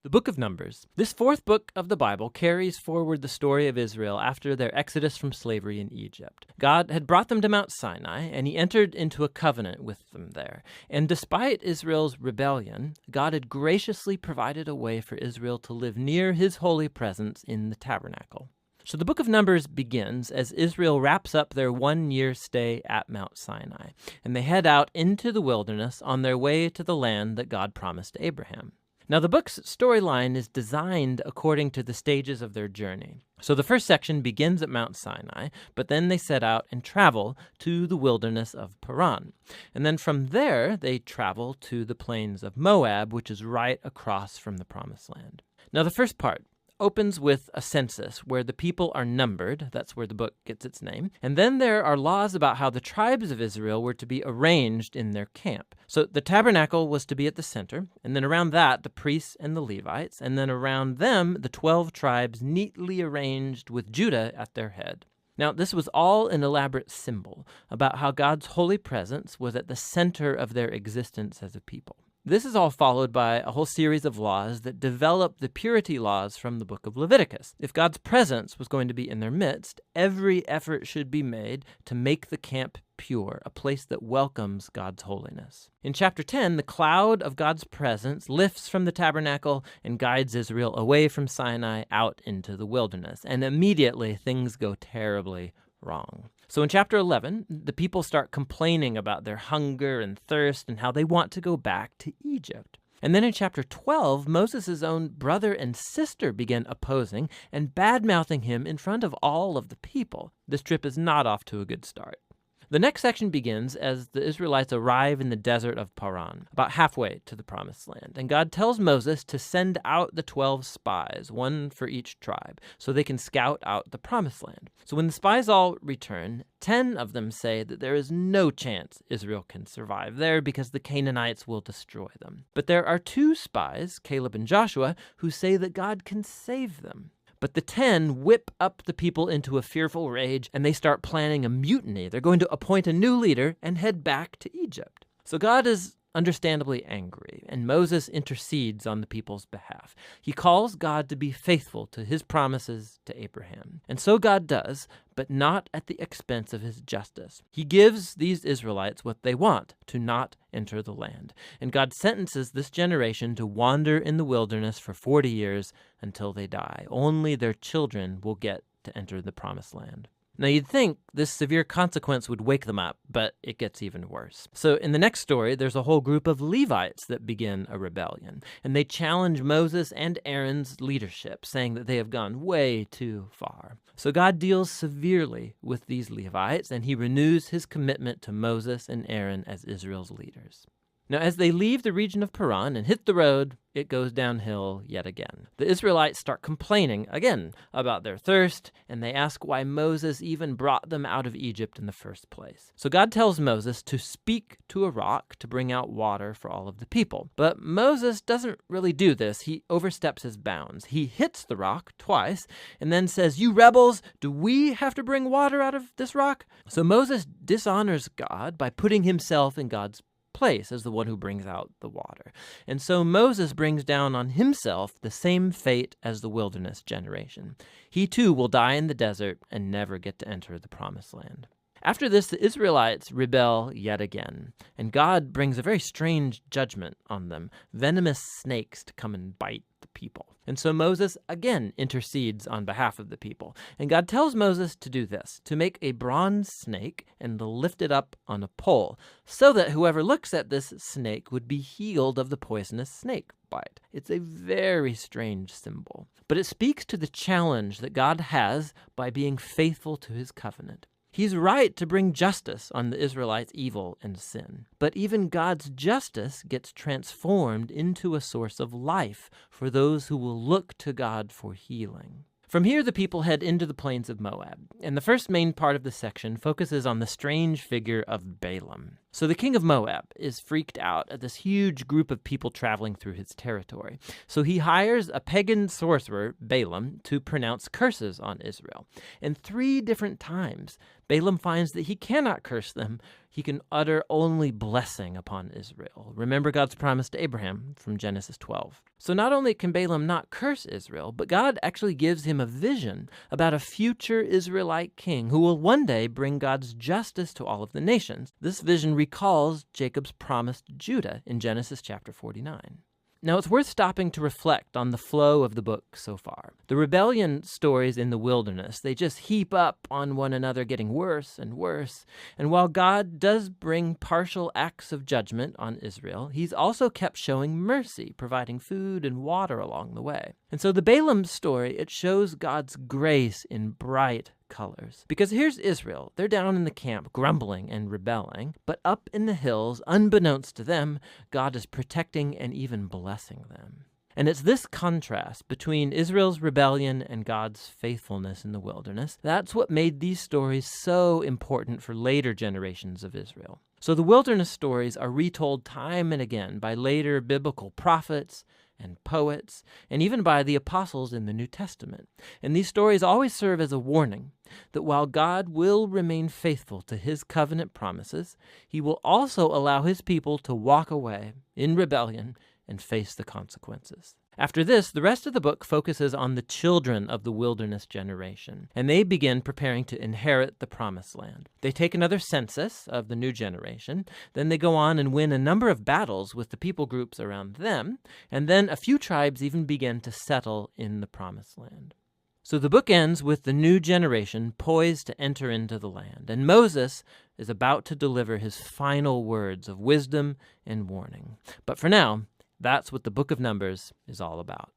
The book of Numbers. This fourth book of the Bible carries forward the story of Israel after their exodus from slavery in Egypt. God had brought them to Mount Sinai, and he entered into a covenant with them there. And despite Israel's rebellion, God had graciously provided a way for Israel to live near his holy presence in the tabernacle. So the book of Numbers begins as Israel wraps up their 1-year stay at Mount Sinai, and they head out into the wilderness on their way to the land that God promised Abraham. Now, the book's storyline is designed according to the stages of their journey. So the first section begins at Mount Sinai, but then they set out and travel to the wilderness of Paran. And then from there, they travel to the plains of Moab, which is right across from the Promised Land. Now, the first part opens with a census where the people are numbered. That's where the book gets its name. And then there are laws about how the tribes of Israel were to be arranged in their camp. So the tabernacle was to be at the center, and then around that, the priests and the Levites, and then around them, the 12 tribes neatly arranged with Judah at their head. Now, this was all an elaborate symbol about how God's holy presence was at the center of their existence as a people. This is all followed by a whole series of laws that develop the purity laws from the book of Leviticus. If God's presence was going to be in their midst, every effort should be made to make the camp pure, a place that welcomes God's holiness. In chapter 10, the cloud of God's presence lifts from the tabernacle and guides Israel away from Sinai out into the wilderness, and immediately things go terribly wrong. So in chapter 11, the people start complaining about their hunger and thirst and how they want to go back to Egypt. And then in chapter 12, Moses' own brother and sister begin opposing and bad-mouthing him in front of all of the people. This trip is not off to a good start. The next section begins as the Israelites arrive in the desert of Paran, about halfway to the Promised Land. And God tells Moses to send out the 12 spies, one for each tribe, so they can scout out the Promised Land. So when the spies all return, 10 of them say that there is no chance Israel can survive there because the Canaanites will destroy them. But there are 2 spies, Caleb and Joshua, who say that God can save them. But the 10 whip up the people into a fearful rage, and they start planning a mutiny. They're going to appoint a new leader and head back to Egypt. So God is understandably angry, and Moses intercedes on the people's behalf. He calls God to be faithful to his promises to Abraham. And so God does, but not at the expense of his justice. He gives these Israelites what they want, to not enter the land. And God sentences this generation to wander in the wilderness for 40 years until they die. Only their children will get to enter the Promised Land. Now, you'd think this severe consequence would wake them up, but it gets even worse. So in the next story, there's a whole group of Levites that begin a rebellion, and they challenge Moses and Aaron's leadership, saying that they have gone way too far. So God deals severely with these Levites, and he renews his commitment to Moses and Aaron as Israel's leaders. Now, as they leave the region of Paran and hit the road, it goes downhill yet again. The Israelites start complaining again about their thirst, and they ask why Moses even brought them out of Egypt in the first place. So God tells Moses to speak to a rock to bring out water for all of the people. But Moses doesn't really do this. He oversteps his bounds. He hits the rock twice and then says, "You rebels, do we have to bring water out of this rock?" So Moses dishonors God by putting himself in God's place as the one who brings out the water. And so Moses brings down on himself the same fate as the wilderness generation. He too will die in the desert and never get to enter the Promised Land. After this, the Israelites rebel yet again, and God brings a very strange judgment on them, venomous snakes to come and bite the people. And so Moses again intercedes on behalf of the people. And God tells Moses to do this, to make a bronze snake and to lift it up on a pole, so that whoever looks at this snake would be healed of the poisonous snake bite. It's a very strange symbol, but it speaks to the challenge that God has by being faithful to his covenant. He's right to bring justice on the Israelites' evil and sin. But even God's justice gets transformed into a source of life for those who will look to God for healing. From here, the people head into the plains of Moab, and the first main part of the section focuses on the strange figure of Balaam. So the king of Moab is freaked out at this huge group of people traveling through his territory. So he hires a pagan sorcerer, Balaam, to pronounce curses on Israel. And 3 different times, Balaam finds that he cannot curse them. He can utter only blessing upon Israel. Remember God's promise to Abraham from Genesis 12. So not only can Balaam not curse Israel, but God actually gives him a vision about a future Israelite king who will one day bring God's justice to all of the nations. This vision recalls Jacob's promise to Judah in Genesis chapter 49. Now, it's worth stopping to reflect on the flow of the book so far. The rebellion stories in the wilderness, they just heap up on one another, getting worse and worse. And while God does bring partial acts of judgment on Israel, he's also kept showing mercy, providing food and water along the way. And so the Balaam story, it shows God's grace in bright colors. Because here's Israel. They're down in the camp, grumbling and rebelling, but up in the hills, unbeknownst to them, God is protecting and even blessing them. And it's this contrast between Israel's rebellion and God's faithfulness in the wilderness. That's what made these stories so important for later generations of Israel. So the wilderness stories are retold time and again by later biblical prophets and poets, and even by the apostles in the New Testament. And these stories always serve as a warning that while God will remain faithful to his covenant promises, he will also allow his people to walk away in rebellion and face the consequences. After this, the rest of the book focuses on the children of the wilderness generation, and they begin preparing to inherit the promised land. They take another census of the new generation, then they go on and win a number of battles with the people groups around them, and then a few tribes even begin to settle in the promised land. So the book ends with the new generation poised to enter into the land, and Moses is about to deliver his final words of wisdom and warning. But for now, that's what the book of Numbers is all about.